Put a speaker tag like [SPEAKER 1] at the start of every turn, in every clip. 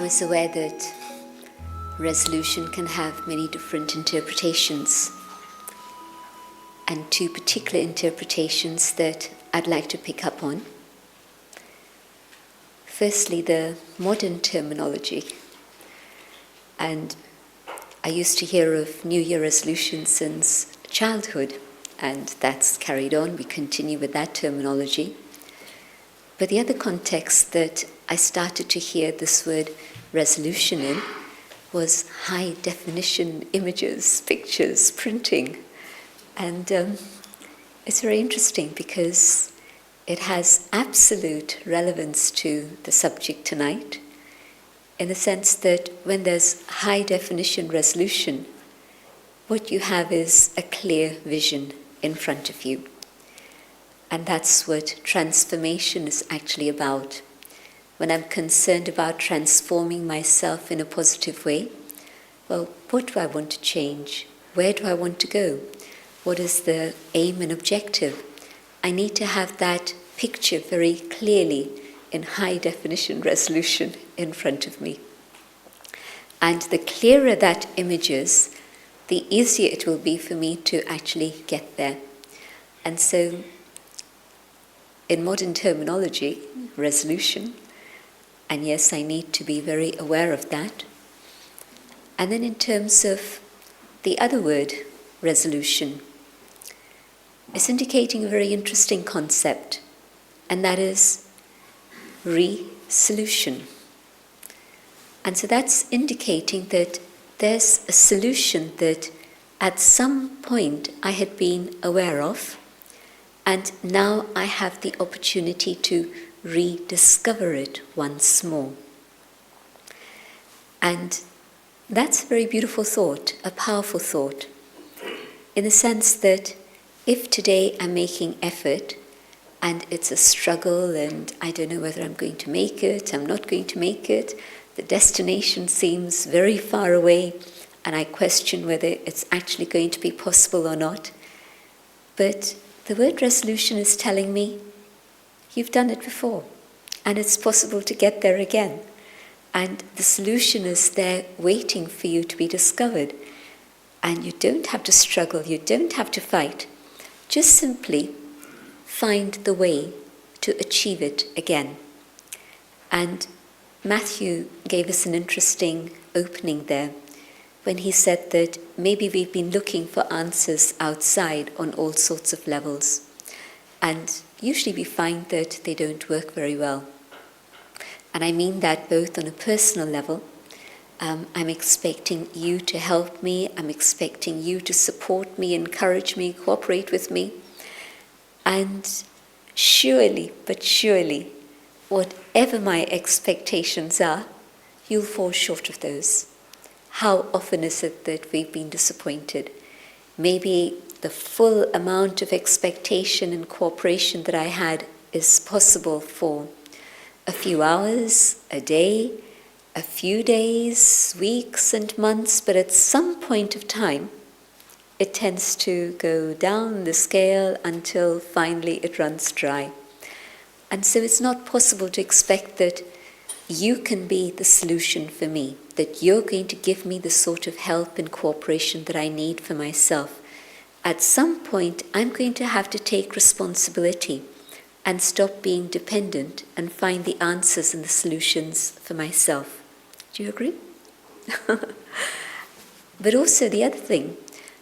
[SPEAKER 1] was aware that resolution can have many different interpretations, and two particular interpretations that I'd like to pick up on. Firstly, the modern terminology. And I used to hear of New Year resolutions since childhood, and that's carried on. We continue with that terminology. But the other context that I started to hear this word resolution in was high definition images, pictures, printing. And it's very interesting because it has absolute relevance to the subject tonight, in the sense that when there's high definition resolution, what you have is a clear vision in front of you. And that's what transformation is actually about. When I'm concerned about transforming myself in a positive way, well, what do I want to change? Where do I want to go? What is the aim and objective? I need to have that picture very clearly in high definition resolution in front of me. And the clearer that image is, the easier it will be for me to actually get there. And so, in modern terminology, resolution, and yes, I need to be very aware of that. And then in terms of the other word, resolution, it's indicating a very interesting concept, and that is re-solution. And so that's indicating that there's a solution that at some point I had been aware of, and now I have the opportunity to rediscover it once more. And that's a very beautiful thought, a powerful thought, in the sense that if today I'm making effort and it's a struggle and I don't know whether I'm going to make it, I'm not going to make it, the destination seems very far away and I question whether it's actually going to be possible or not. But the word resolution is telling me, you've done it before and it's possible to get there again. And the solution is there waiting for you to be discovered. And you don't have to struggle, you don't have to fight. Just simply find the way to achieve it again. And Matthew gave us an interesting opening there when he said that maybe we've been looking for answers outside on all sorts of levels. And usually we find that they don't work very well. And I mean that both on a personal level. I'm expecting you to help me. I'm expecting you to support me, encourage me, cooperate with me. And surely, but surely, whatever my expectations are, you'll fall short of those. How often is it that we've been disappointed? Maybe the full amount of expectation and cooperation that I had is possible for a few hours, a day, a few days, weeks and months, but at some point of time, it tends to go down the scale until finally it runs dry. And so it's not possible to expect that you can be the solution for me, that you're going to give me the sort of help and cooperation that I need for myself. At some point, I'm going to have to take responsibility and stop being dependent and find the answers and the solutions for myself. Do you agree? But also the other thing,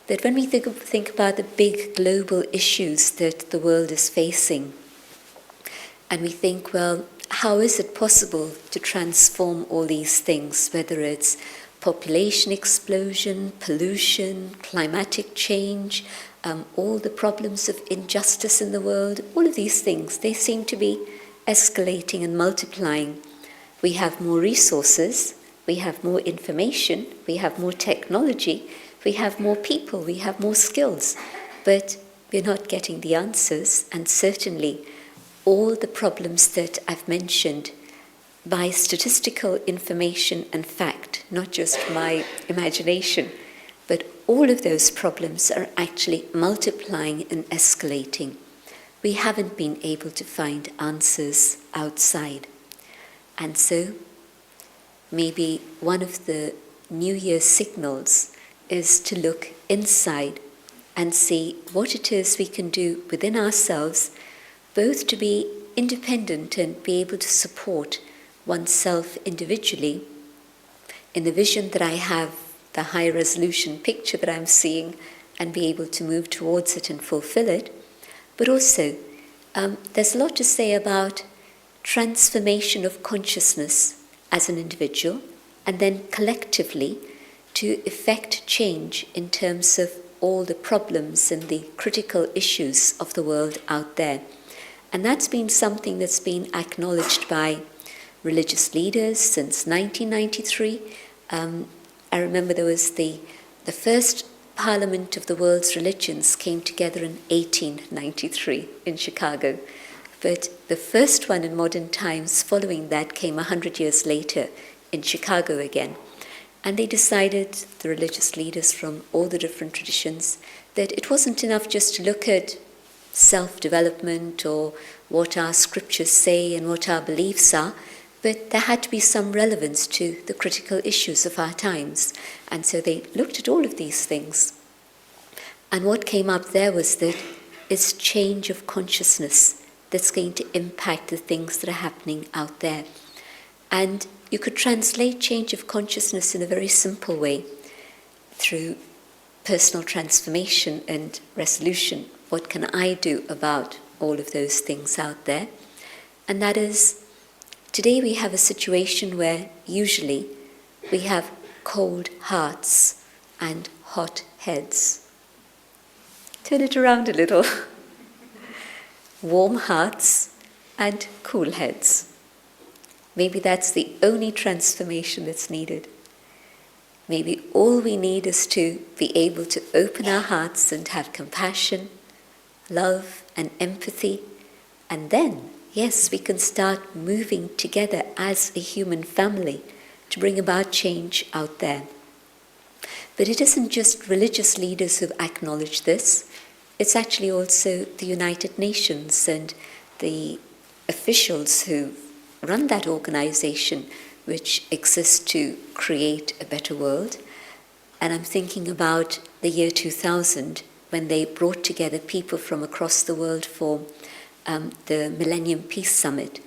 [SPEAKER 1] that when we think about the big global issues that the world is facing, and we think, well, how is it possible to transform all these things, whether it's population explosion, pollution, climatic change, all the problems of injustice in the world, all of these things, they seem to be escalating and multiplying. We have more resources, we have more information, we have more technology, we have more people, we have more skills, but we're not getting the answers, and certainly all the problems that I've mentioned by statistical information and fact, not just my imagination, but all of those problems are actually multiplying and escalating. We haven't been able to find answers outside. And so maybe one of the New Year signals is to look inside and see what it is we can do within ourselves, both to be independent and be able to support oneself individually in the vision that I have, the high resolution picture that I'm seeing, and be able to move towards it and fulfill it. But also, there's a lot to say about transformation of consciousness as an individual, and then collectively to effect change in terms of all the problems and the critical issues of the world out there. And that's been something that's been acknowledged by religious leaders since 1993. I remember there was the first Parliament of the World's Religions came together in 1893 in Chicago. But the first one in modern times following that came 100 years later in Chicago again. And they decided, the religious leaders from all the different traditions, that it wasn't enough just to look at self-development or what our scriptures say and what our beliefs are, but there had to be some relevance to the critical issues of our times. And so they looked at all of these things. And what came up there was that it's change of consciousness that's going to impact the things that are happening out there. And you could translate change of consciousness in a very simple way through personal transformation and resolution. What can I do about all of those things out there? And that is, today we have a situation where usually we have cold hearts and hot heads. Turn it around a little. Warm hearts and cool heads. Maybe that's the only transformation that's needed. Maybe all we need is to be able to open our hearts and have compassion, love and empathy. And then, yes, we can start moving together as a human family to bring about change out there. But it isn't just religious leaders who've acknowledged this. It's actually also the United Nations and the officials who run that organization which exists to create a better world. And I'm thinking about the year 2000 when they brought together people from across the world for the Millennium Peace Summit.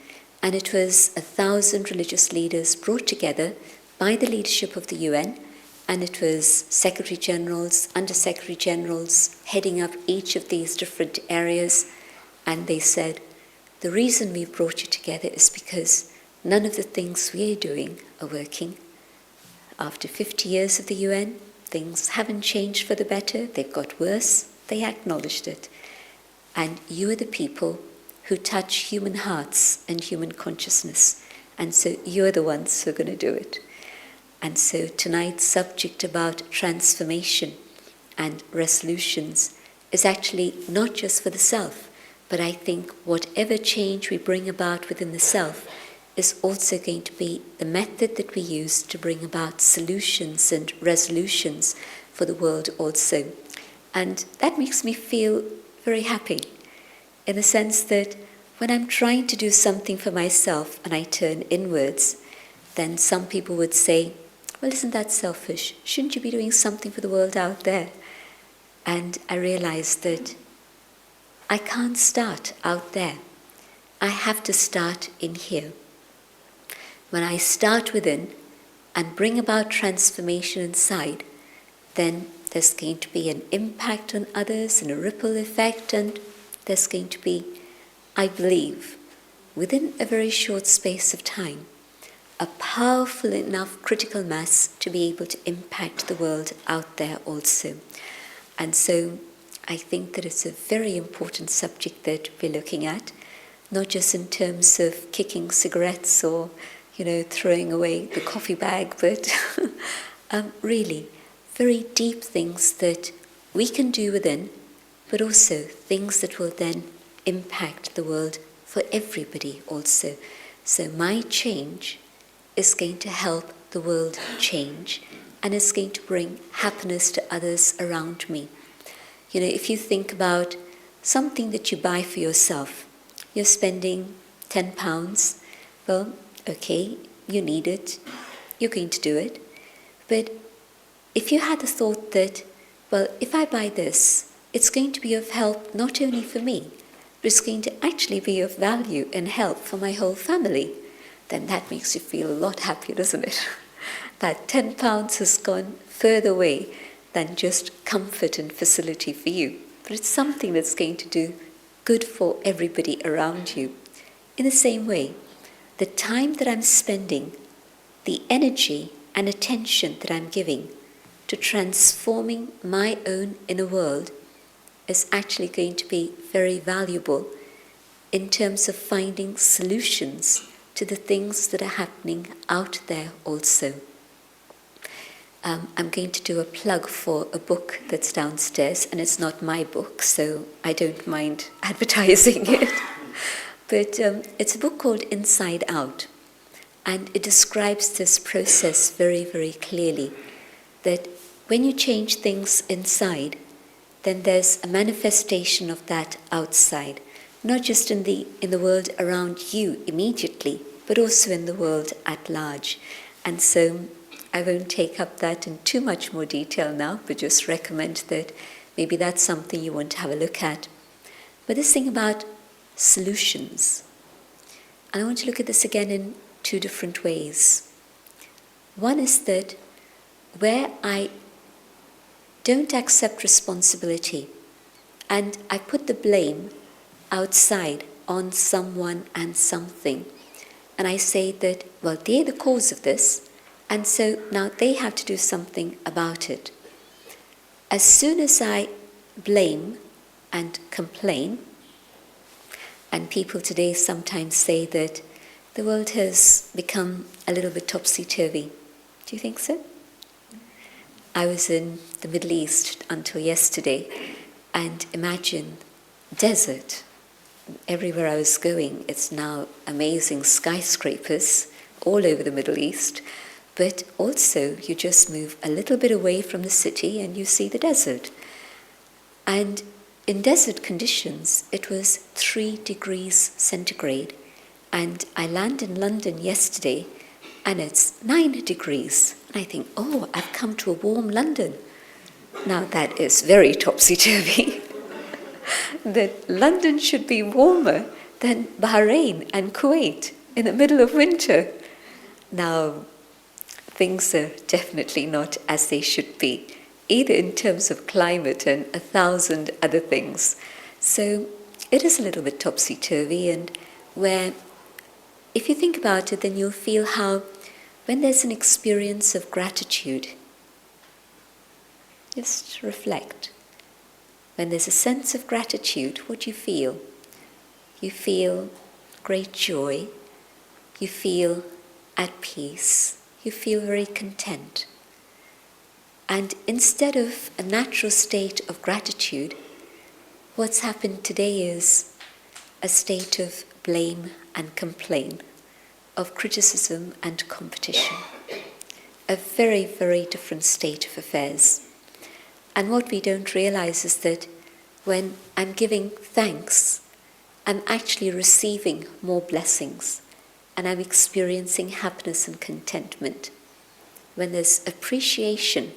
[SPEAKER 1] And it was 1,000 religious leaders brought together by the leadership of the UN, and it was Secretary Generals, Under Secretary Generals heading up each of these different areas. And they said, the reason we brought you together is because none of the things we're doing are working. After 50 years of the UN, things haven't changed for the better, they've got worse. They acknowledged it. And you are the people who touch human hearts and human consciousness. And so you're the ones who are going to do it. And so tonight's subject about transformation and resolutions is actually not just for the self, but I think whatever change we bring about within the self is also going to be the method that we use to bring about solutions and resolutions for the world also. And that makes me feel very happy, in the sense that when I'm trying to do something for myself and I turn inwards, then some people would say, well, isn't that selfish? Shouldn't you be doing something for the world out there? And I realized that I can't start out there. I have to start in here. When I start within and bring about transformation inside, then there's going to be an impact on others and a ripple effect, and there's going to be, I believe, within a very short space of time, a powerful enough critical mass to be able to impact the world out there also. And so I think that it's a very important subject that we're looking at, not just in terms of kicking cigarettes or, throwing away the coffee bag, but really very deep things that we can do within, but also things that will then impact the world for everybody also. So my change is going to help the world change, and it's going to bring happiness to others around me. If you think about something that you buy for yourself, you're spending £10, well, okay, you need it, you're going to do it. But if you had the thought that, well, if I buy this, it's going to be of help not only for me, but it's going to actually be of value and help for my whole family, then that makes you feel a lot happier, doesn't it? That £10 has gone further away than just comfort and facility for you. But it's something that's going to do good for everybody around you. In the same way, the time that I'm spending, the energy and attention that I'm giving to transforming my own inner world is actually going to be very valuable in terms of finding solutions to the things that are happening out there also. I'm going to do a plug for a book that's downstairs, and it's not my book, so I don't mind advertising it. But it's a book called Inside Out, and it describes this process very, very clearly, that when you change things inside, then there's a manifestation of that outside, not just in the world around you immediately, but also in the world at large. And so I won't take up that in too much more detail now, but just recommend that maybe that's something you want to have a look at. But this thing about solutions, and I want to look at this again in two different ways. One is that where I don't accept responsibility and I put the blame outside on someone and something, and I say that, well, they're the cause of this, and so now they have to do something about it. As soon as I blame and complain, and people today sometimes say that the world has become a little bit topsy-turvy. Do you think so? I was in the Middle East until yesterday, and imagine desert. Everywhere I was going, it's now amazing skyscrapers all over the Middle East, but also you just move a little bit away from the city and you see the desert. And in desert conditions, it was 3 degrees centigrade, and I landed in London yesterday and it's 9 degrees. And I think, oh, I've come to a warm London. Now that is very topsy-turvy. That London should be warmer than Bahrain and Kuwait in the middle of winter. Now, things are definitely not as they should be, either in terms of climate and 1,000 other things. So it is a little bit topsy-turvy, and where, if you think about it, then you'll feel how when there's an experience of gratitude, just reflect. When there's a sense of gratitude, what do you feel? You feel great joy, you feel at peace, you feel very content. And instead of a natural state of gratitude, what's happened today is a state of blame and complaint, of criticism and competition. A very, very different state of affairs. And what we don't realize is that when I'm giving thanks, I'm actually receiving more blessings, and I'm experiencing happiness and contentment. When there's appreciation,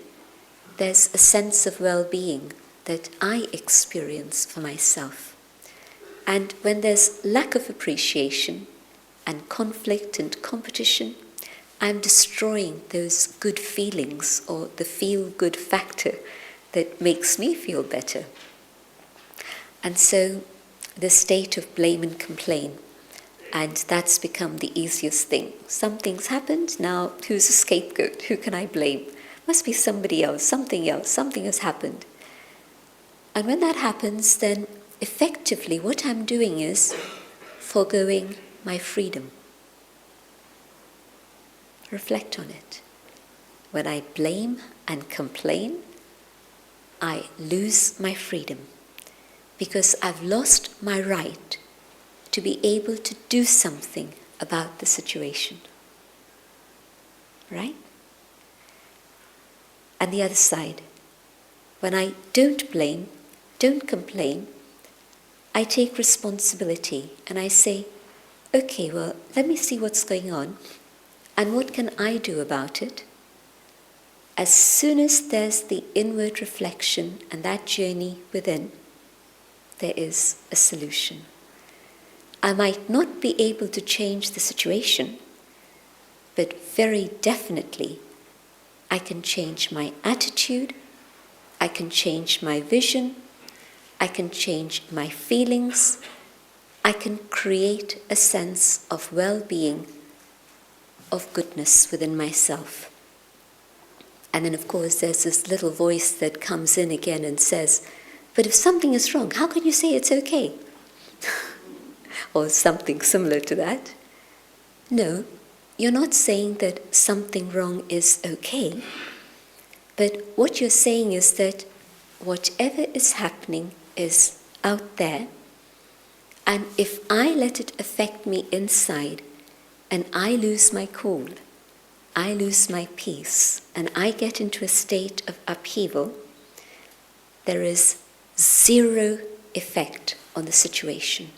[SPEAKER 1] there's a sense of well-being that I experience for myself. And when there's lack of appreciation and conflict and competition, I'm destroying those good feelings or the feel-good factor that makes me feel better. And so the state of blame and complain, and that's become the easiest thing. Something's happened, now who's a scapegoat? Who can I blame? Must be somebody else, something has happened. And when that happens, then effectively what I'm doing is foregoing my freedom. Reflect on it. When I blame and complain, I lose my freedom because I've lost my right to be able to do something about the situation. Right? And the other side, when I don't blame, don't complain, I take responsibility and I say, okay, well, let me see what's going on. And what can I do about it? As soon as there's the inward reflection and that journey within, there is a solution. I might not be able to change the situation, but very definitely I can change my attitude, I can change my vision, I can change my feelings, I can create a sense of well-being, of goodness within myself. And then of course there's this little voice that comes in again and says, but if something is wrong, how can you say it's okay? Or something similar to that. No, you're not saying that something wrong is okay, but what you're saying is that whatever is happening is out there, and if I let it affect me inside, and I lose my cool, I lose my peace, and I get into a state of upheaval, there is zero effect on the situation.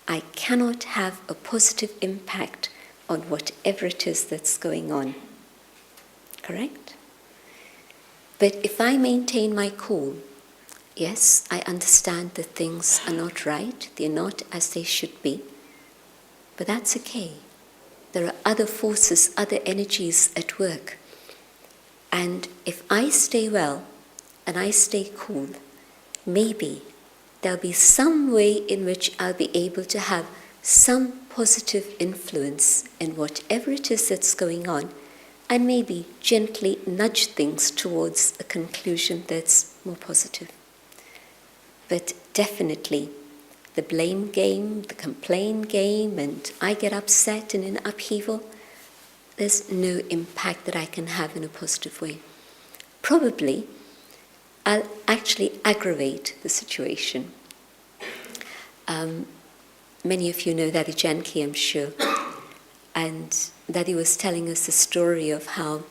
[SPEAKER 1] I cannot have a positive impact on whatever it is that's going on. Correct? But if I maintain my cool, yes, I understand that things are not right, they're not as they should be, but that's okay. There are other forces, other energies at work. And if I stay well and I stay cool, maybe there'll be some way in which I'll be able to have some positive influence in whatever it is that's going on, and maybe gently nudge things towards a conclusion that's more positive. But definitely, the blame game, the complain game, and I get upset and in upheaval, there's no impact that I can have in a positive way. Probably, I'll actually aggravate the situation. Many of you know Daddy Jayanti, I'm sure, and Daddy was telling us the story of how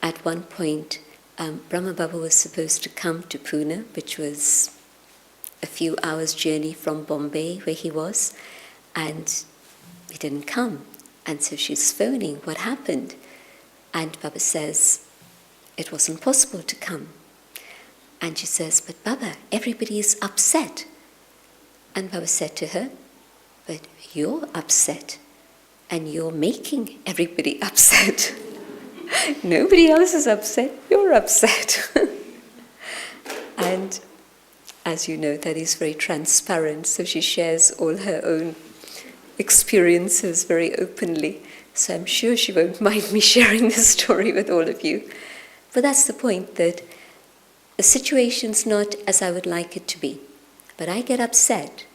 [SPEAKER 1] at one point Brahma Baba was supposed to come to Pune, which was a few hours' journey from Bombay where he was, and he didn't come. And so she's phoning, what happened? And Baba says, it wasn't possible to come. And she says, but Baba, everybody is upset. And Baba said to her, but you're upset, and you're making everybody upset. Nobody else is upset, you're upset. And as you know, that is very transparent, so she shares all her own experiences very openly. So I'm sure she won't mind me sharing this story with all of you. But that's the point, that the situation's not as I would like it to be. But I get upset,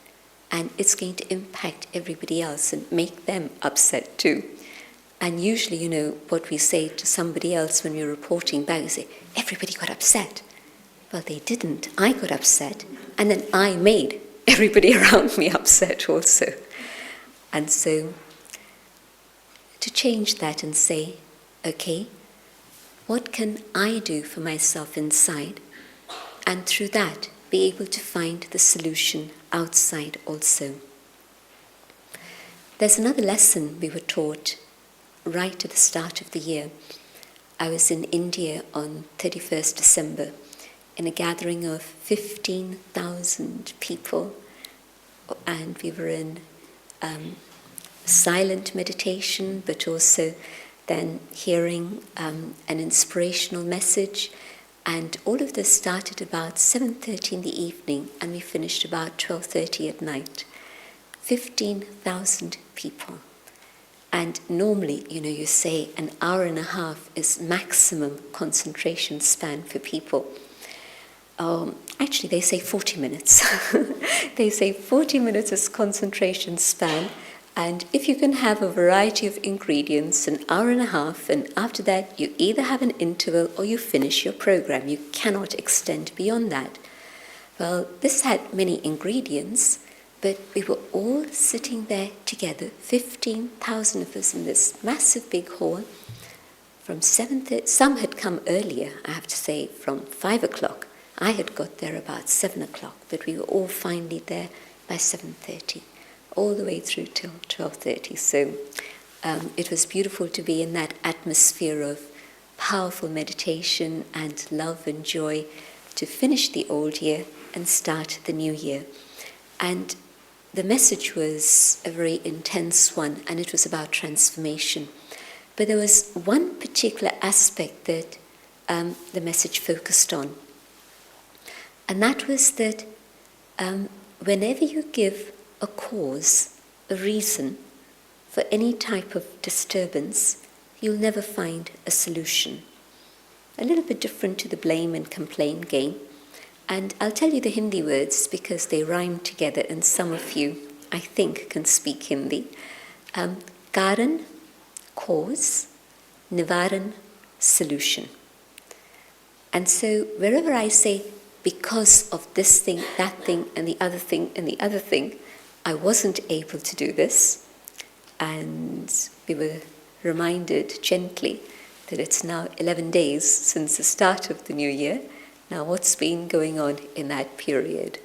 [SPEAKER 1] and it's going to impact everybody else and make them upset too. And usually, you know, what we say to somebody else when we're reporting back, we say, everybody got upset. Well, they didn't. I got upset, and then I made everybody around me upset also. And so, to change that and say, okay, what can I do for myself inside? And through that, be able to find the solution outside also. There's another lesson we were taught right at the start of the year. I was in India on 31st December in a gathering of 15,000 people, and we were in silent meditation, but also then hearing an inspirational message. And all of this started about 7:30 in the evening, and we finished about 12:30 at night. 15,000 people. And normally, you know, you say an hour and a half is maximum concentration span for people. Actually, they say 40 minutes. They say 40 minutes is concentration span. And if you can have a variety of ingredients, an hour and a half, and after that you either have an interval or you finish your program. You cannot extend beyond that. Well, this had many ingredients, but we were all sitting there together, 15,000 of us in this massive big hall, from 7:30. Some had come earlier, I have to say, from 5 o'clock. I had got there about 7 o'clock, but we were all finally there by 7:30. All the way through till 12:30. So it was beautiful to be in that atmosphere of powerful meditation and love and joy to finish the old year and start the new year. And the message was a very intense one, and it was about transformation. But there was one particular aspect that the message focused on. And that was that whenever you give a cause, a reason for any type of disturbance, you'll never find a solution. A little bit different to the blame and complain game. And I'll tell you the Hindi words because they rhyme together, and some of you, I think, can speak Hindi. Karan, cause, Nivaran, solution. And so wherever I say, because of this thing, that thing, and the other thing, and the other thing, I wasn't able to do this. And we were reminded gently that it's now 11 days since the start of the new year. Now, what's been going on in that period?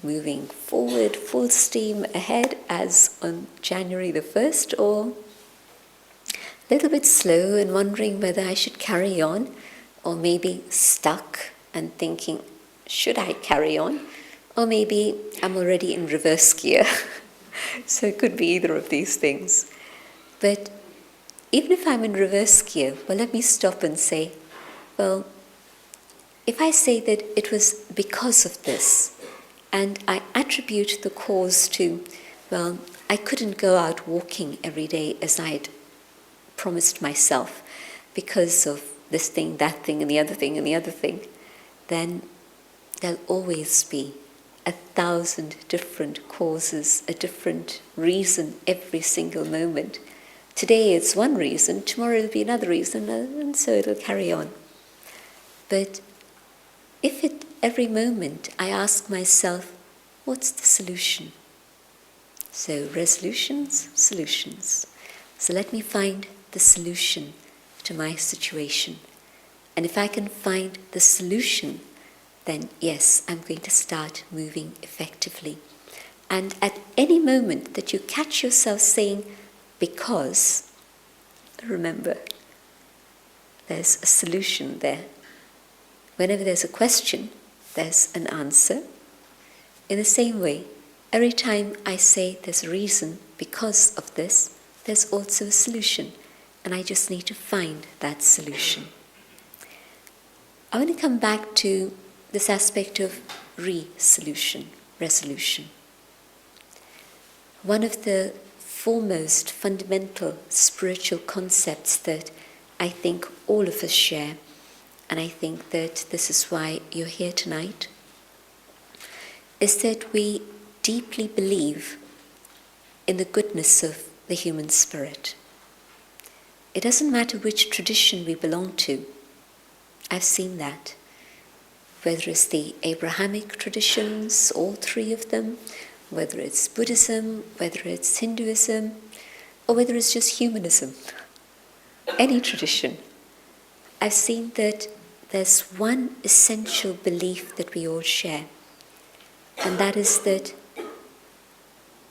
[SPEAKER 1] Moving forward, full steam ahead as on January the 1st, or a little bit slow and wondering whether I should carry on, or maybe stuck and thinking, should I carry on? Or maybe I'm already in reverse gear. So it could be either of these things. But even if I'm in reverse gear, well, let me stop and say, well, if I say that it was because of this, and I attribute the cause to, well, I couldn't go out walking every day as I'd promised myself because of this thing, that thing, and the other thing, and the other thing, then there'll always be 1,000 different causes, a different reason every single moment. Today it's one reason, tomorrow it'll be another reason, and so it'll carry on. But if at every moment I ask myself, what's the solution? So resolutions, solutions. So let me find the solution to my situation. And if I can find the solution, then yes, I'm going to start moving effectively. And at any moment that you catch yourself saying, because, remember, there's a solution there. Whenever there's a question, there's an answer. In the same way, every time I say there's a reason because of this, there's also a solution, and I just need to find that solution. I want to come back to this aspect of resolution. One of the foremost fundamental spiritual concepts that I think all of us share, and I think that this is why you're here tonight, is that we deeply believe in the goodness of the human spirit. It doesn't matter which tradition we belong to. I've seen that. Whether it's the Abrahamic traditions, all three of them, whether it's Buddhism, whether it's Hinduism, or whether it's just humanism, any tradition, I've seen that there's one essential belief that we all share, and that is that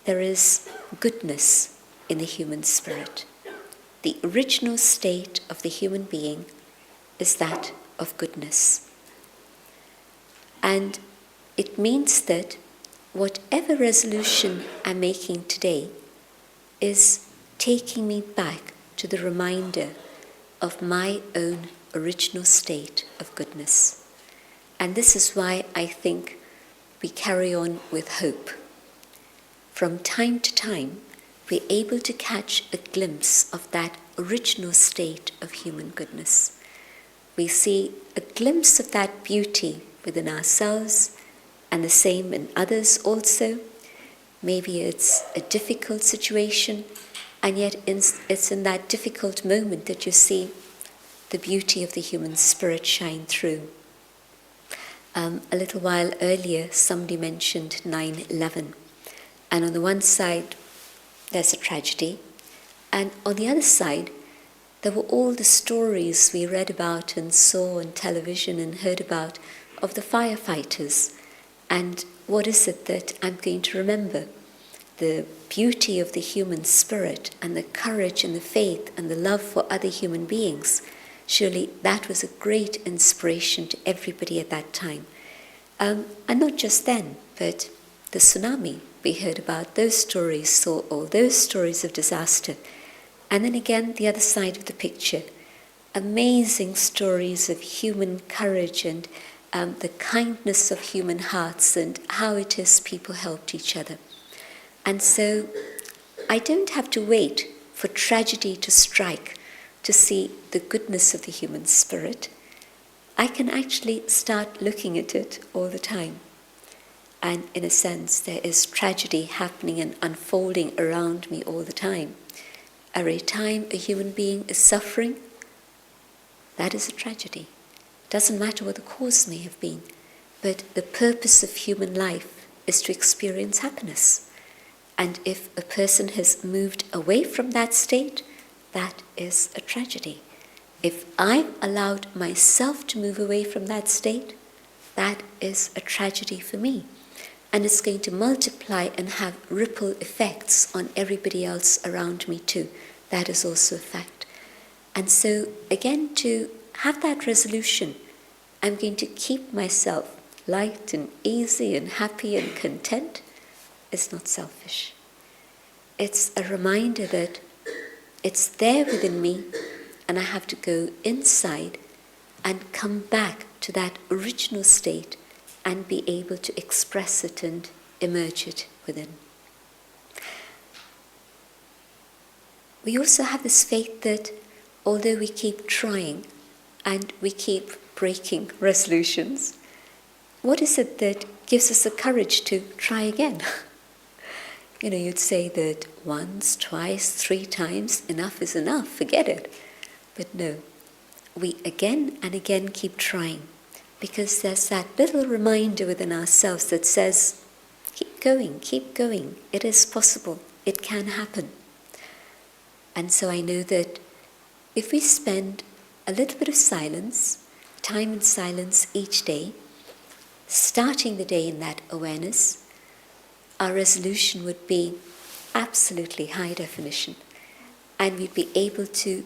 [SPEAKER 1] there is goodness in the human spirit. The original state of the human being is that of goodness. And it means that whatever resolution I'm making today is taking me back to the reminder of my own original state of goodness. And this is why I think we carry on with hope. From time to time, we're able to catch a glimpse of that original state of human goodness. We see a glimpse of that beauty within ourselves, and the same in others also. Maybe it's a difficult situation, and yet it's in that difficult moment that you see the beauty of the human spirit shine through. A little while earlier, somebody mentioned 9/11. And on the one side, there's a tragedy. And on the other side, there were all the stories we read about and saw on television and heard about of the firefighters. And what is it that I'm going to remember? the beauty of the human spirit and the courage and the faith and the love for other human beings, surely that was a great inspiration to everybody at that time. And not just then, but the tsunami we heard about, those stories, saw all those stories of disaster. And then again, the other side of the picture, amazing stories of human courage and the kindness of human hearts and how it is people helped each other. And so I don't have to wait for tragedy to strike to see the goodness of the human spirit. I can actually start looking at it all the time. And in a sense, there is tragedy happening and unfolding around me all the time. Every time a human being is suffering, that is a tragedy. Doesn't matter what the cause may have been, but the purpose of human life is to experience happiness. And if a person has moved away from that state, that is a tragedy. If I've allowed myself to move away from that state, that is a tragedy for me. And it's going to multiply and have ripple effects on everybody else around me too. That is also a fact. And so, again, to have that resolution, I'm going to keep myself light and easy and happy and content, is not selfish. It's a reminder that it's there within me, and I have to go inside and come back to that original state and be able to express it and emerge it within. We also have this faith that although we keep trying and we keep breaking resolutions, what is it that gives us the courage to try again? You'd say that once, twice, 3 times, enough is enough, forget it. But no, we again and again keep trying, because there's that little reminder within ourselves that says, keep going, it is possible, it can happen. And so I know that if we spend a little bit of silence, time in silence each day, starting the day in that awareness, our resolution would be absolutely high definition, and we'd be able to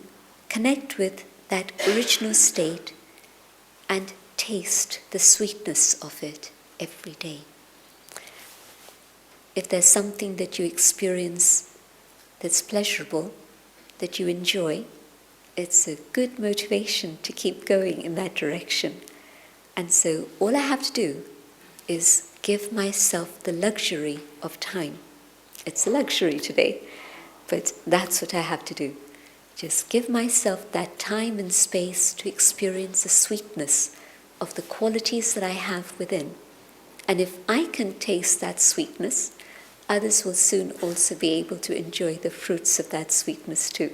[SPEAKER 1] connect with that original state and taste the sweetness of it every day. If there's something that you experience that's pleasurable, that you enjoy, it's a good motivation to keep going in that direction. And so all I have to do is give myself the luxury of time. It's a luxury today, but that's what I have to do. Just give myself that time and space to experience the sweetness of the qualities that I have within. And if I can taste that sweetness, others will soon also be able to enjoy the fruits of that sweetness too.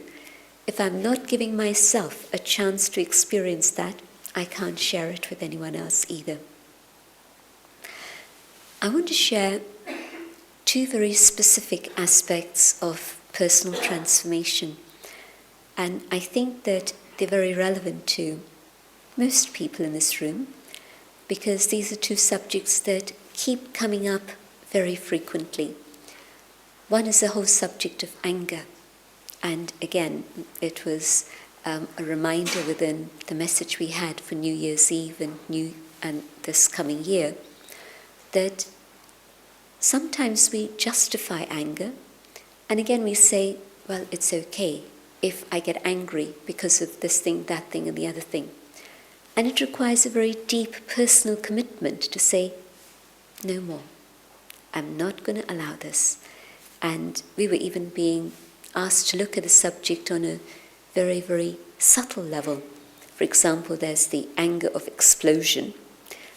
[SPEAKER 1] If I'm not giving myself a chance to experience that, I can't share it with anyone else either. I want to share 2 very specific aspects of personal transformation. And I think that they're very relevant to most people in this room, because these are 2 subjects that keep coming up very frequently. One is the whole subject of anger. And again, it was a reminder within the message we had for New Year's Eve and this coming year, that sometimes we justify anger, and again we say, well, it's okay if I get angry because of this thing, that thing, and the other thing. And it requires a very deep personal commitment to say, no more. I'm not going to allow this. And we were even being asked to look at the subject on a very, very subtle level. For example, there's the anger of explosion,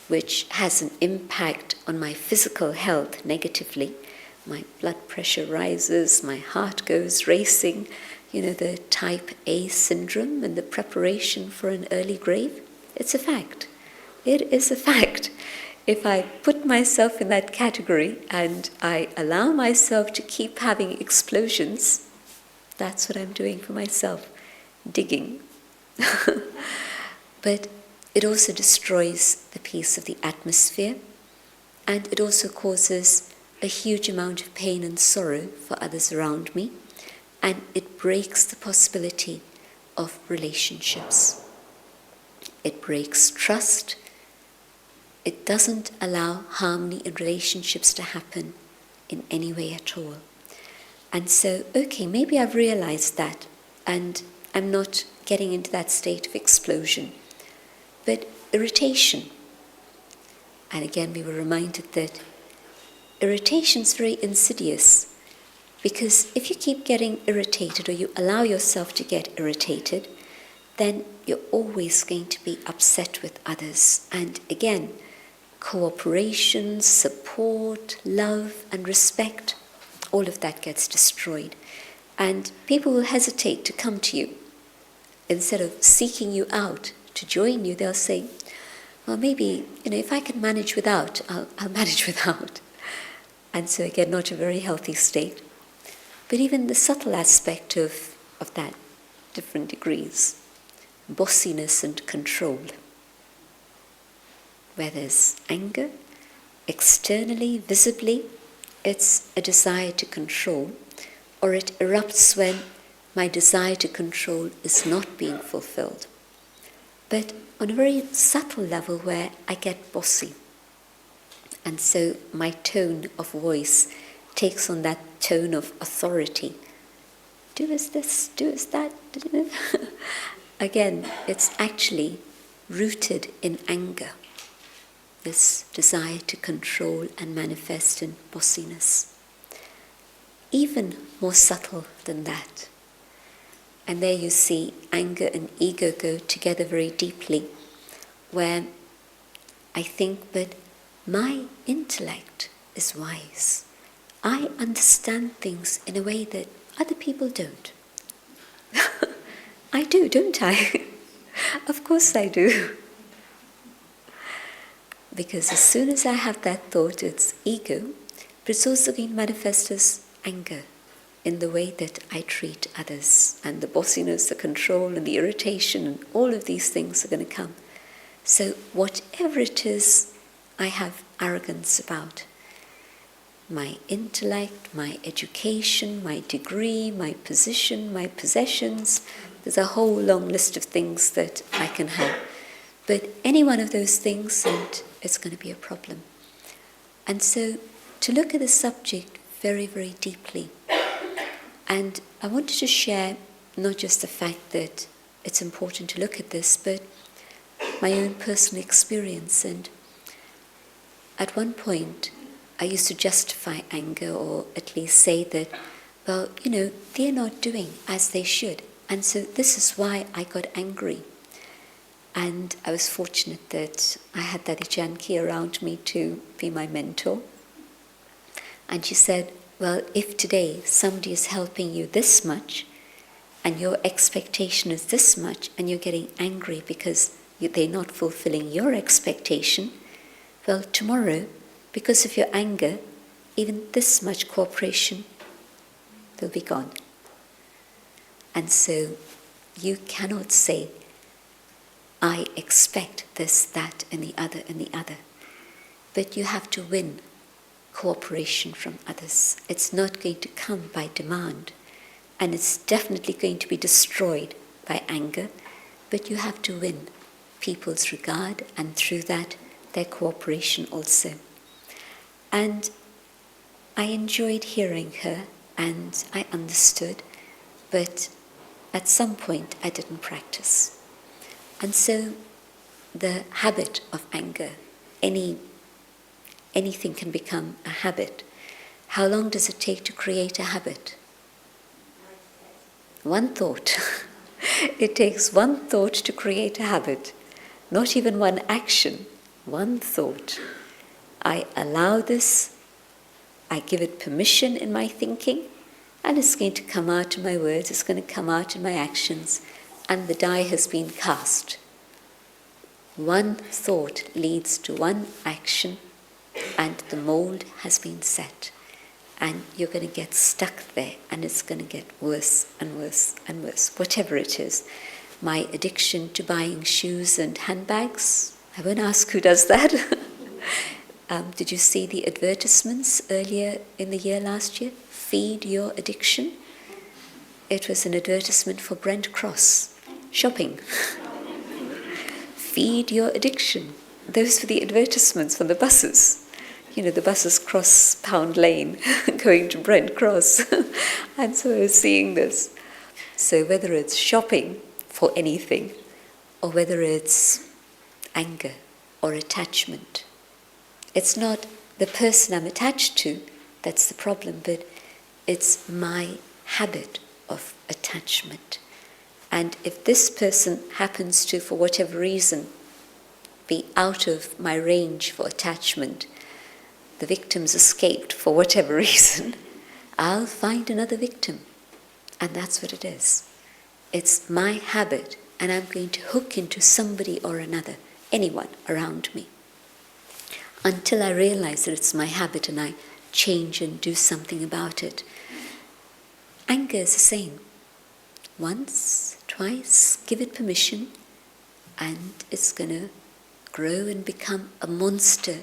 [SPEAKER 1] which has an impact on my physical health negatively. My blood pressure rises, my heart goes racing, the type A syndrome and the preparation for an early grave. It's a fact. It is a fact. If I put myself in that category and I allow myself to keep having explosions, that's what I'm doing for myself, digging. But it also destroys the peace of the atmosphere, and it also causes a huge amount of pain and sorrow for others around me, and it breaks the possibility of relationships. It breaks trust. It doesn't allow harmony in relationships to happen in any way at all. And so, okay, maybe I've realized that, and I'm not getting into that state of explosion. But irritation, and again we were reminded that irritation is very insidious, because if you keep getting irritated or you allow yourself to get irritated, then you're always going to be upset with others. And again, cooperation, support, love and respect, all of that gets destroyed. And people will hesitate to come to you. Instead of seeking you out to join you, they'll say, well, maybe, if I can manage without, I'll manage without. And so again, not a very healthy state. But even the subtle aspect of that, different degrees, bossiness and control. Where there's anger, externally, visibly, it's a desire to control, or it erupts when my desire to control is not being fulfilled. But on a very subtle level where I get bossy. And so my tone of voice takes on that tone of authority. Do as this, do as that. Again, it's actually rooted in anger. This desire to control and manifest in bossiness. Even more subtle than that. And there you see anger and ego go together very deeply, where I think, but my intellect is wise. I understand things in a way that other people don't. I do, don't I? Of course I do. Because as soon as I have that thought, it's ego, but it's also going to manifest as anger in the way that I treat others. And the bossiness, the control, and the irritation, and all of these things are going to come. So whatever it is I have arrogance about, my intellect, my education, my degree, my position, my possessions, there's a whole long list of things that I can have. But any one of those things, and it's going to be a problem. And so to look at the subject very, very deeply. And I wanted to share not just the fact that it's important to look at this, but my own personal experience. And at one point, I used to justify anger, or at least say that, well, they're not doing as they should. And so this is why I got angry. And I was fortunate that I had that Jayanti around me to be my mentor. And she said, well, if today somebody is helping you this much, and your expectation is this much, and you're getting angry because they're not fulfilling your expectation, well, tomorrow, because of your anger, even this much cooperation will be gone. And so you cannot say, I expect this, that, and the other. But you have to win cooperation from others. It's not going to come by demand, and it's definitely going to be destroyed by anger, but you have to win people's regard, and through that, their cooperation also. And I enjoyed hearing her, and I understood, but at some point I didn't practice. And so the habit of anger, anything can become a habit. How long does it take to create a habit? One thought. It takes one thought to create a habit. Not even one action, one thought. I allow this, I give it permission in my thinking, and it's going to come out in my words, it's going to come out in my actions, and the die has been cast. One thought leads to one action, and the mold has been set. And you're going to get stuck there, and it's going to get worse and worse and worse, whatever it is. My addiction to buying shoes and handbags, I won't ask who does that. Did you see the advertisements earlier in the year last year? Feed your addiction. It was an advertisement for Brent Cross shopping. Feed your addiction. Those were the advertisements for the buses. You know, the buses cross Pound Lane going to Brent Cross. And so I was seeing this. So whether it's shopping for anything, or whether it's anger or attachment, it's not the person I'm attached to that's the problem, but it's my habit of attachment. And if this person happens to, for whatever reason, be out of my range for attachment, the victim's escaped for whatever reason, I'll find another victim. And that's what it is. It's my habit, and I'm going to hook into somebody or another, anyone around me, until I realize that it's my habit and I change and do something about it. Anger is the same. Once, twice, give it permission, and it's going to grow and become a monster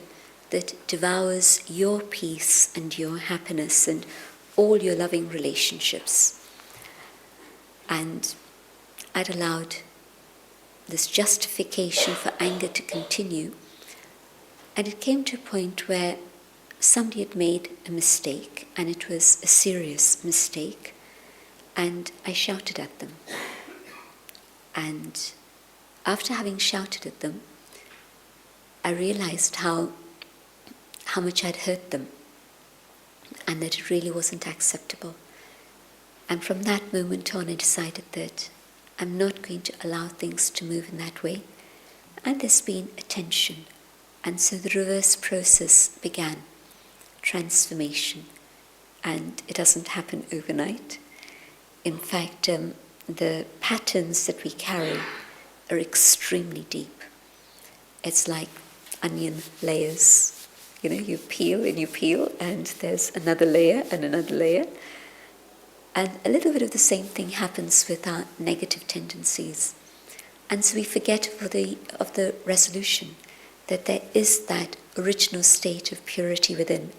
[SPEAKER 1] that devours your peace and your happiness and all your loving relationships. And I'd allowed this justification for anger to continue, and it came to a point where somebody had made a mistake, and it was a serious mistake, and I shouted at them. And after having shouted at them, I realized how much I'd hurt them, and that it really wasn't acceptable. And from that moment on, I decided that I'm not going to allow things to move in that way. And there's been a tension. And so the reverse process began, transformation. And it doesn't happen overnight. In fact, the patterns that we carry are extremely deep. It's like onion layers. You know, you peel, and there's another layer and another layer. And a little bit of the same thing happens with our negative tendencies. And so we forget of the resolution, that there is that original state of purity within.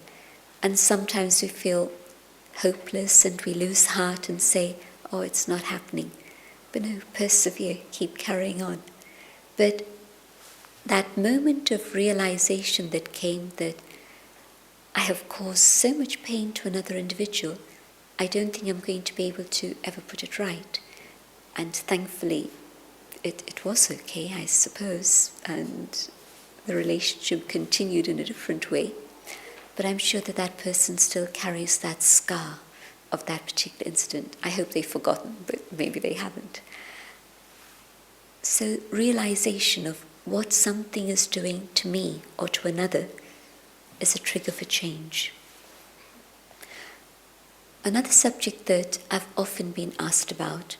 [SPEAKER 1] And sometimes we feel hopeless and we lose heart and say, oh, it's not happening. But no, persevere, keep carrying on. But that moment of realization that came, that I have caused so much pain to another individual, I don't think I'm going to be able to ever put it right. And thankfully, it was okay, I suppose, and the relationship continued in a different way. But I'm sure that that person still carries that scar of that particular incident. I hope they've forgotten, but maybe they haven't. So realization of what something is doing to me or to another is a trigger for change. Another subject that I've often been asked about,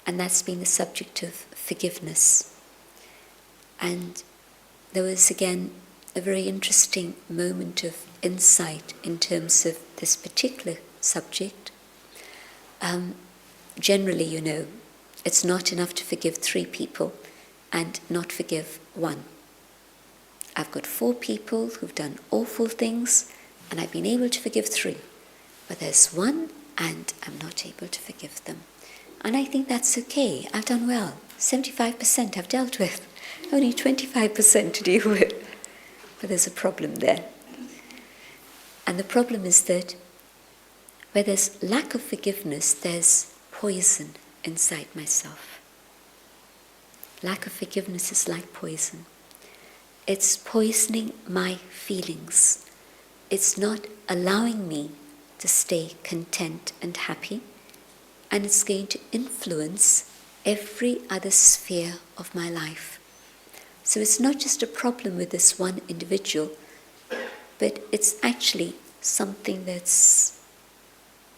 [SPEAKER 1] and that's been the subject of forgiveness. And there was again a very interesting moment of insight in terms of this particular subject. Generally, you know, it's not enough to forgive 3 people and not forgive 1. I've got 4 people who've done awful things, and I've been able to forgive 3. But there's 1, and I'm not able to forgive them. And I think that's okay. I've done well. 75% I've dealt with. Only 25% to deal with. But there's a problem there. And the problem is that where there's lack of forgiveness, there's poison inside myself. Lack of forgiveness is like poison. It's poisoning my feelings. It's not allowing me to stay content and happy, and it's going to influence every other sphere of my life. So it's not just a problem with this one individual, but it's actually something that's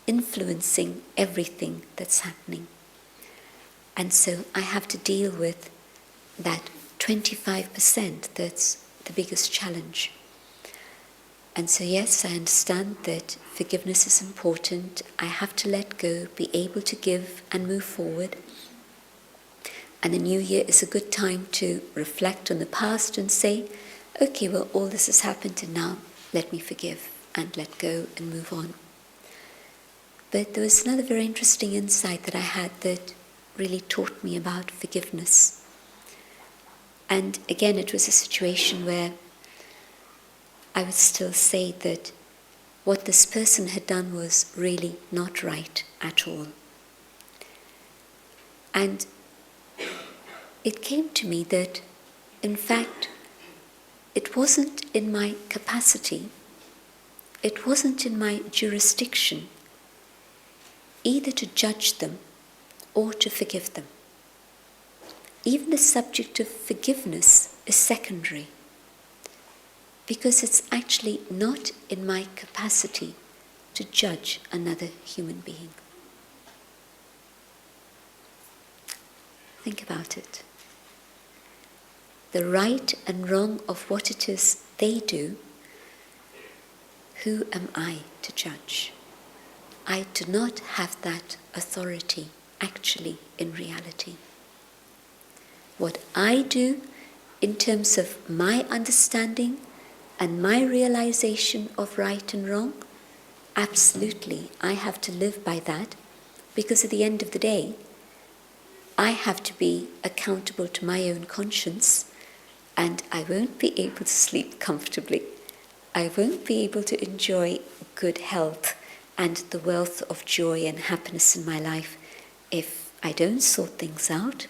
[SPEAKER 1] influencing everything that's happening. And so I have to deal with that 25% that's the biggest challenge. And so yes, I understand that forgiveness is important. I have to let go, be able to give and move forward. And the new year is a good time to reflect on the past and say, okay, well, all this has happened and now let me forgive and let go and move on. But there was another very interesting insight that I had that really taught me about forgiveness. And again, it was a situation where I would still say that what this person had done was really not right at all. And it came to me that, in fact, it wasn't in my capacity, it wasn't in my jurisdiction, either to judge them or to forgive them. Even the subject of forgiveness is secondary, because it's actually not in my capacity to judge another human being. Think about it. The right and wrong of what it is they do, who am I to judge? I do not have that authority, actually, in reality. What I do in terms of my understanding and my realization of right and wrong, absolutely, I have to live by that, because at the end of the day, I have to be accountable to my own conscience, and I won't be able to sleep comfortably. I won't be able to enjoy good health and the wealth of joy and happiness in my life if I don't sort things out.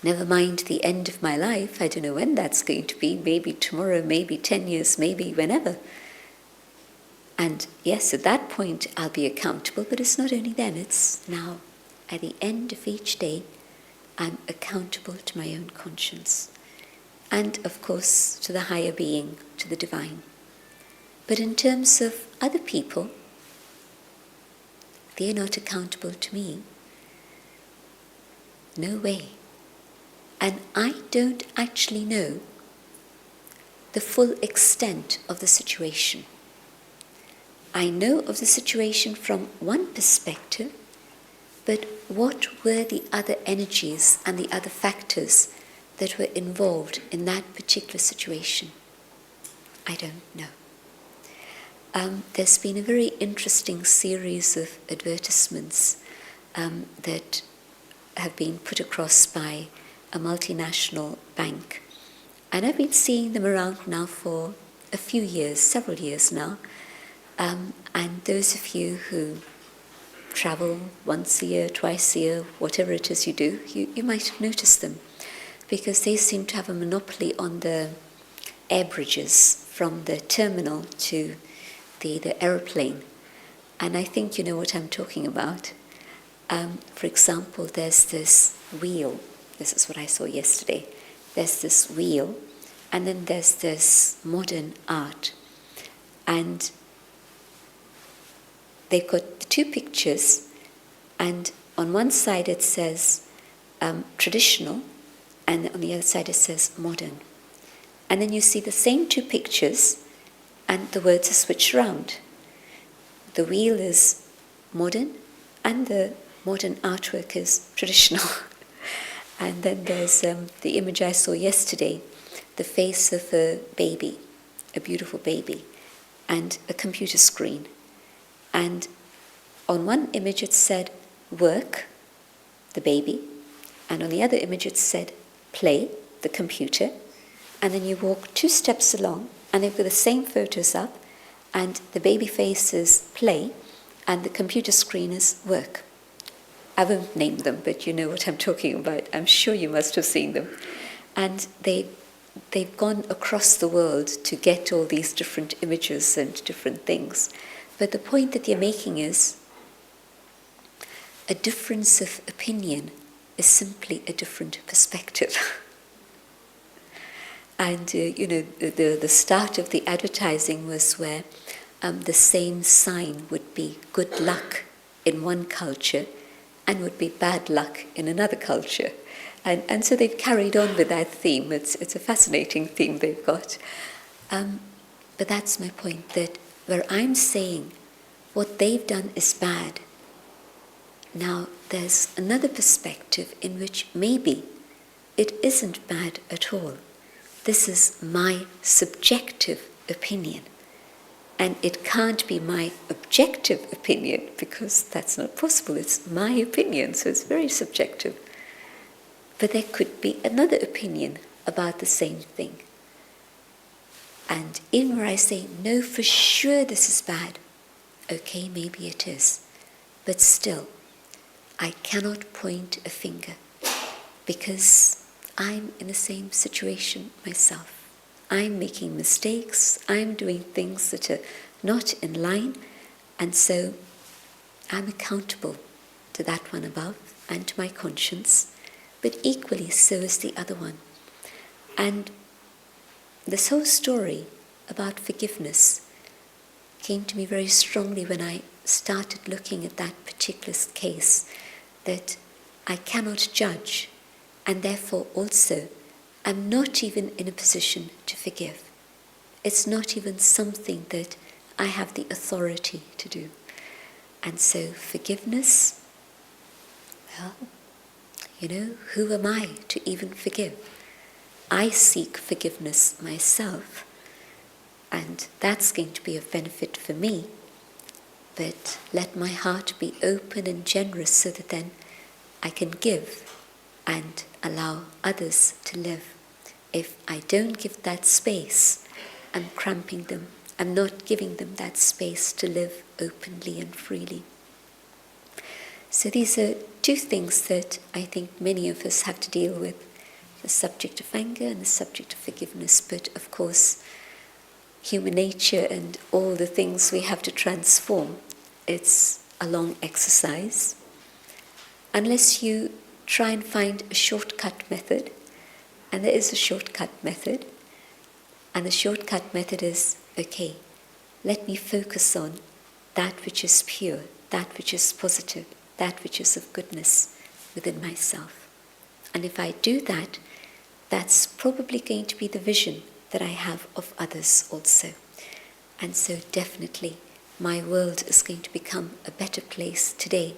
[SPEAKER 1] Never mind the end of my life, I don't know when that's going to be, maybe tomorrow, maybe 10 years, maybe whenever. And yes, at that point I'll be accountable, but it's not only then, it's now. At the end of each day, I'm accountable to my own conscience. And of course, to the higher being, to the divine. But in terms of other people, they're not accountable to me. No way. And I don't actually know the full extent of the situation. I know of the situation from one perspective, but what were the other energies and the other factors that were involved in that particular situation? I don't know. There's been a very interesting series of advertisements that have been put across by a multinational bank. And I've been seeing them around now for a few years, several years now. And those of you who travel once a year, twice a year, whatever it is you do, you might have noticed them, because they seem to have a monopoly on the air bridges from the terminal to the aeroplane. And I think you know what I'm talking about. For example, there's this wheel. This is what I saw yesterday. There's this wheel, and then there's this modern art. And they've got the two pictures, and on one side it says traditional, and on the other side it says modern. And then you see the same two pictures, and the words are switched around. The wheel is modern, and the modern artwork is traditional. And then there's the image I saw yesterday, the face of a baby, a beautiful baby, and a computer screen. And on one image it said work, the baby, and on the other image it said play, the computer. And then you walk 2 steps along, and they've got the same photos up, and the baby face is play, and the computer screen is work. I won't name them, but you know what I'm talking about. I'm sure you must have seen them. And they've gone across the world to get all these different images and different things. But the point that they're making is a difference of opinion is simply a different perspective. And, the start of the advertising was where the same sign would be good luck in one culture and would be bad luck in another culture. And so they've carried on with that theme. It's a fascinating theme they've got. But that's my point, that where I'm saying what they've done is bad, now there's another perspective in which maybe it isn't bad at all. this is my subjective opinion. And it can't be my objective opinion because that's not possible. It's my opinion, so it's very subjective. But there could be another opinion about the same thing. And in where I say, no, for sure this is bad, okay, maybe it is. But still, I cannot point a finger because I'm in the same situation myself. I'm making mistakes, I'm doing things that are not in line, and so I'm accountable to that one above and to my conscience, but equally so is the other one. And this whole story about forgiveness came to me very strongly when I started looking at that particular case, that I cannot judge, and therefore also I'm not even in a position to forgive. It's not even something that I have the authority to do. And so forgiveness, well, who am I to even forgive? I seek forgiveness myself, and that's going to be of benefit for me. But let my heart be open and generous so that then I can give and allow others to live. If I don't give that space, I'm cramping them. I'm not giving them that space to live openly and freely. So these are two things that I think many of us have to deal with. The subject of anger and the subject of forgiveness. But of course, human nature and all the things we have to transform, it's a long exercise. Unless you try and find a shortcut method, and there is a shortcut method, and the shortcut method is, okay, let me focus on that which is pure, that which is positive, that which is of goodness within myself. And if I do that, that's probably going to be the vision that I have of others also. And so definitely my world is going to become a better place today.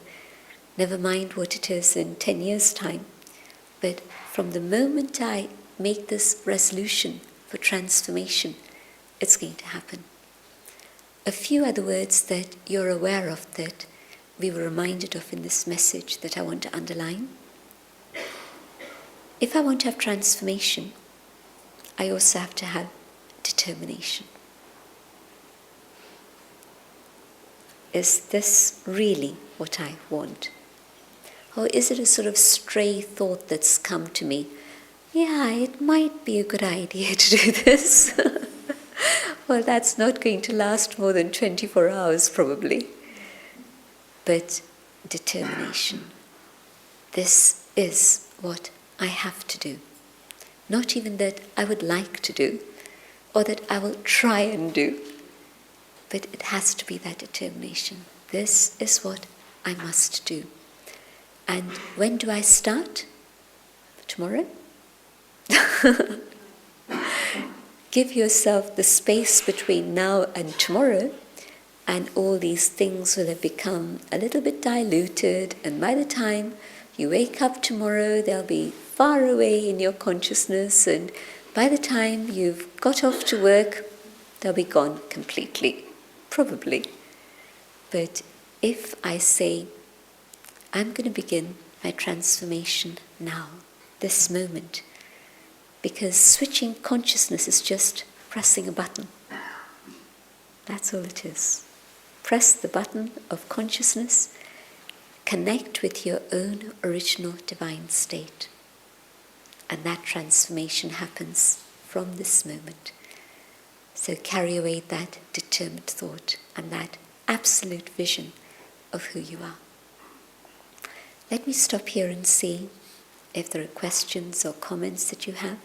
[SPEAKER 1] Never mind what it is in 10 years' time. But from the moment I make this resolution for transformation, it's going to happen. A few other words that you're aware of that we were reminded of in this message that I want to underline. If I want to have transformation, I also have to have determination. Is this really what I want? Or is it a sort of stray thought that's come to me? Yeah, it might be a good idea to do this. Well, that's not going to last more than 24 hours probably. But determination. This is what I have to do. Not even that I would like to do, or that I will try and do, but it has to be that determination. This is what I must do. And when do I start? Tomorrow? Give yourself the space between now and tomorrow, and all these things will have become a little bit diluted, and by the time you wake up tomorrow, they'll be far away in your consciousness, and by the time you've got off to work, they'll be gone completely, probably. But if I say, I'm going to begin my transformation now, this moment, because switching consciousness is just pressing a button. That's all it is. Press the button of consciousness, connect with your own original divine state. And that transformation happens from this moment. So carry away that determined thought and that absolute vision of who you are. Let me stop here and see if there are questions or comments that you have.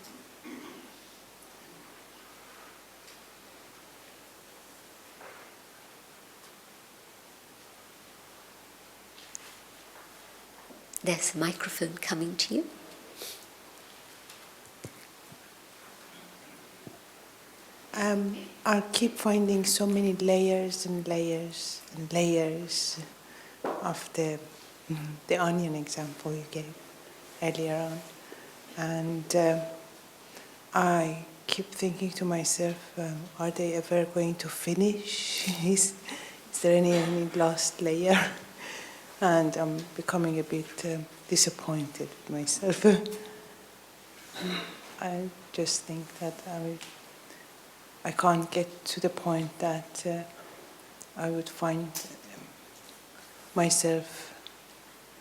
[SPEAKER 1] There's a microphone coming to you.
[SPEAKER 2] I keep finding so many layers and layers and layers of the onion example you gave earlier on. And I keep thinking to myself, are they ever going to finish? Is there any last layer? And I'm becoming a bit disappointed with myself. I just think that I can't get to the point that I would find myself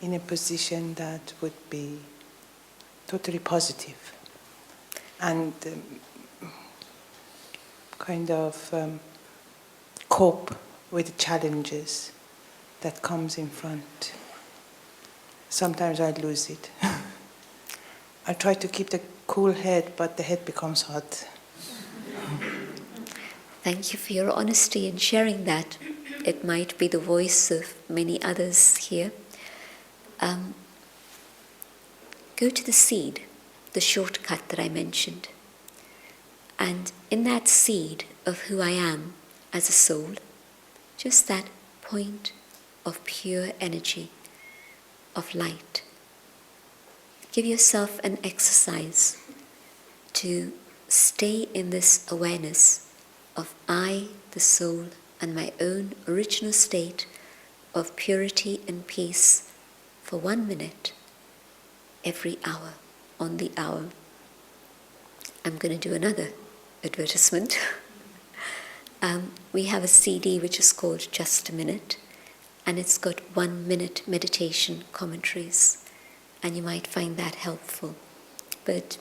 [SPEAKER 2] in a position that would be totally positive and kind of cope with the challenges that comes in front. Sometimes I lose it. I try to keep the cool head, but the head becomes hot.
[SPEAKER 1] Thank you for your honesty in sharing that. It might be the voice of many others here. Go to the seed, the shortcut that I mentioned. And in that seed of who I am as a soul, just that point of pure energy, of light. Give yourself an exercise to stay in this awareness of I, the soul, and my own original state of purity and peace for 1 minute every hour, on the hour. I'm going to do another advertisement. We have a CD which is called Just a Minute, and it's got 1 minute meditation commentaries, and you might find that helpful. But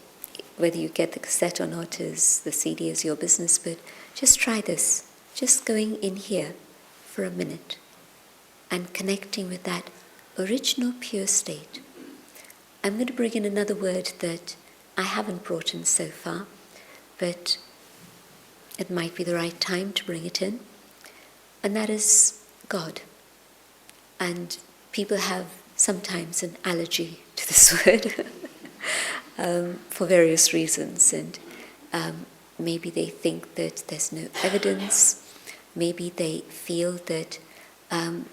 [SPEAKER 1] whether you get the cassette or not, the CD is your business, but just try this. Just going in here for a minute and connecting with that original pure state. I'm going to bring in another word that I haven't brought in so far, but it might be the right time to bring it in, and that is God. And people have sometimes an allergy to this word for various reasons, and maybe they think that there's no evidence, maybe they feel that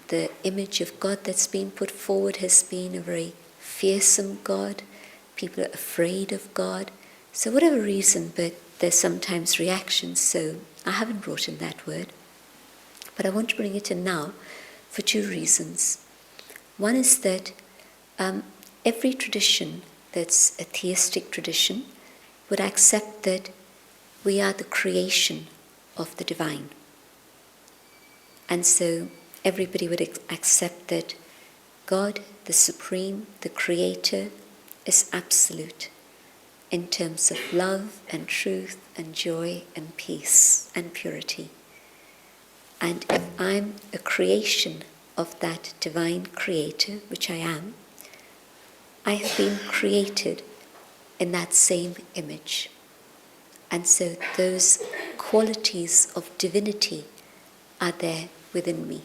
[SPEAKER 1] the image of God that's been put forward has been a very fearsome God, people are afraid of God, so whatever reason, but there's sometimes reactions, so I haven't brought in that word. But I want to bring it in now for 2 reasons. One is that every tradition that's a theistic tradition would accept that we are the creation of the divine. And so everybody would accept that God, the Supreme, the Creator, is absolute in terms of love and truth and joy and peace and purity. And if I'm a creation of that divine Creator, which I am, I have been created in that same image. And so those qualities of divinity are there within me.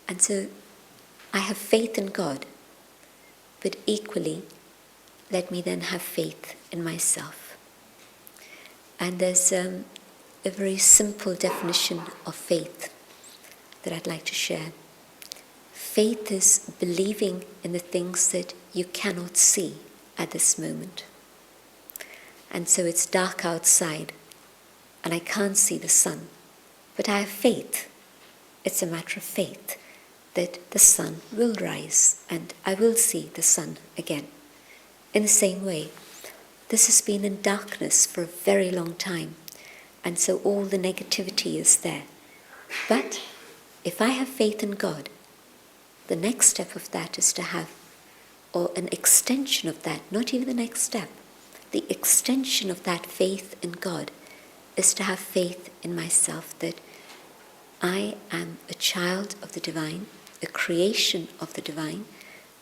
[SPEAKER 1] And so I have faith in God, but equally, let me then have faith in myself. And there's a very simple definition of faith that I'd like to share. Faith is believing in the things that you cannot see at this moment. And so it's dark outside, and I can't see the sun, but I have faith. It's a matter of faith that the sun will rise and I will see the sun again. In the same way, this has been in darkness for a very long time, and so all the negativity is there. But if I have faith in God, the next step of that is to have, or an extension of that, not even the next step, the extension of that faith in God is to have faith in myself that I am a child of the divine, a creation of the divine,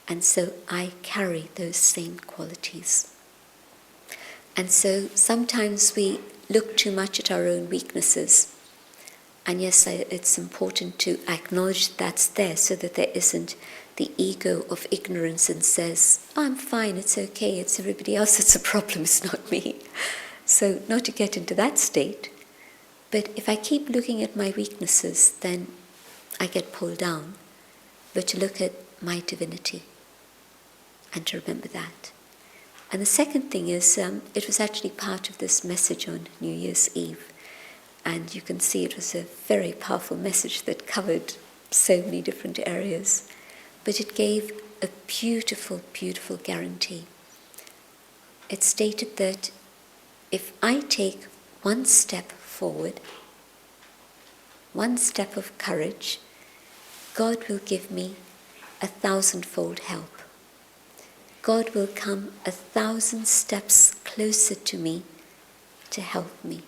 [SPEAKER 1] and so I carry those same qualities. And so sometimes we look too much at our own weaknesses. And yes, it's important to acknowledge that's there so that there isn't the ego of ignorance and says, oh, I'm fine, it's okay, it's everybody else that's a problem, it's not me. So not to get into that state. But if I keep looking at my weaknesses, then I get pulled down. But to look at my divinity and to remember that. And the second thing is, it was actually part of this message on New Year's Eve. And you can see it was a very powerful message that covered so many different areas. But it gave a beautiful, beautiful guarantee. It stated that if I take one step forward, one step of courage, God will give me 1,000-fold help. God will come 1,000 steps closer to me to help me.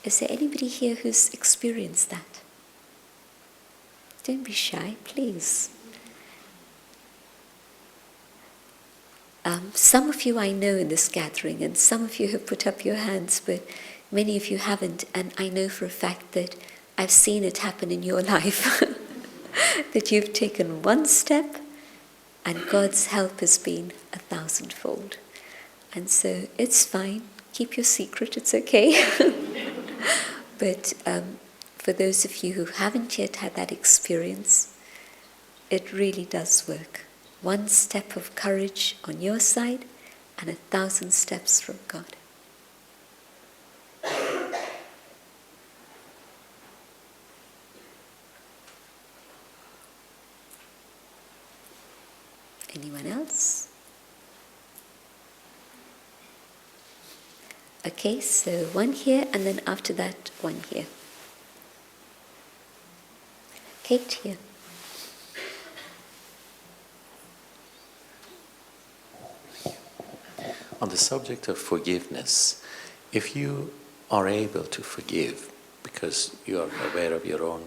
[SPEAKER 1] Is there anybody here who's experienced that? Don't be shy, please. Some of you I know in this gathering, and some of you have put up your hands, but many of you haven't, and I know for a fact that I've seen it happen in your life. That you've taken one step, and God's help has been 1,000-fold. And so it's fine. Keep your secret, it's okay. But for those of you who haven't yet had that experience, it really does work. One step of courage on your side and 1,000 steps from God. Anyone else? Okay, so one here, and then after that, one here. Kate here.
[SPEAKER 3] On the subject of forgiveness, if you are able to forgive because you are aware of your own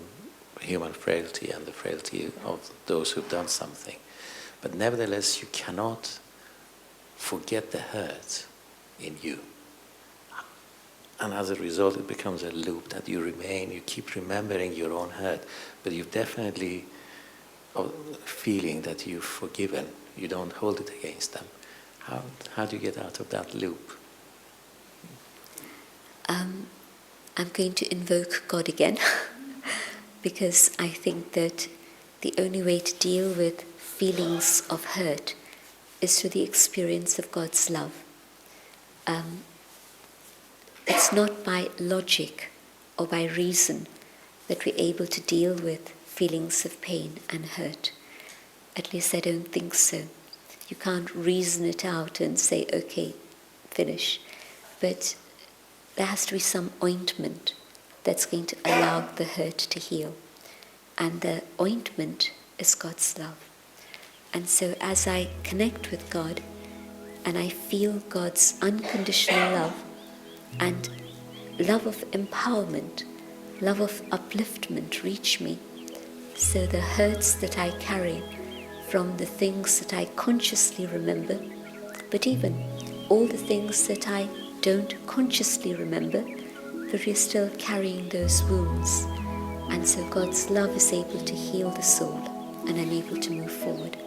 [SPEAKER 3] human frailty and the frailty of those who've done something, but nevertheless you cannot forget the hurt in you. And as a result, it becomes a loop that you keep remembering your own hurt, but you've definitely feeling that you've forgiven. You don't hold it against them. How do you get out of that loop?
[SPEAKER 1] I'm going to invoke God again, because I think that the only way to deal with feelings of hurt is through the experience of God's love. It's not by logic or by reason that we're able to deal with feelings of pain and hurt. At least I don't think so. You can't reason it out and say, okay, finish. But there has to be some ointment that's going to allow the hurt to heal. And the ointment is God's love. And so as I connect with God and I feel God's unconditional love and love of empowerment, love of upliftment reach me, so the hurts that I carry from the things that I consciously remember, but even all the things that I don't consciously remember, but we're still carrying those wounds. And so God's love is able to heal the soul, and I'm able to move forward.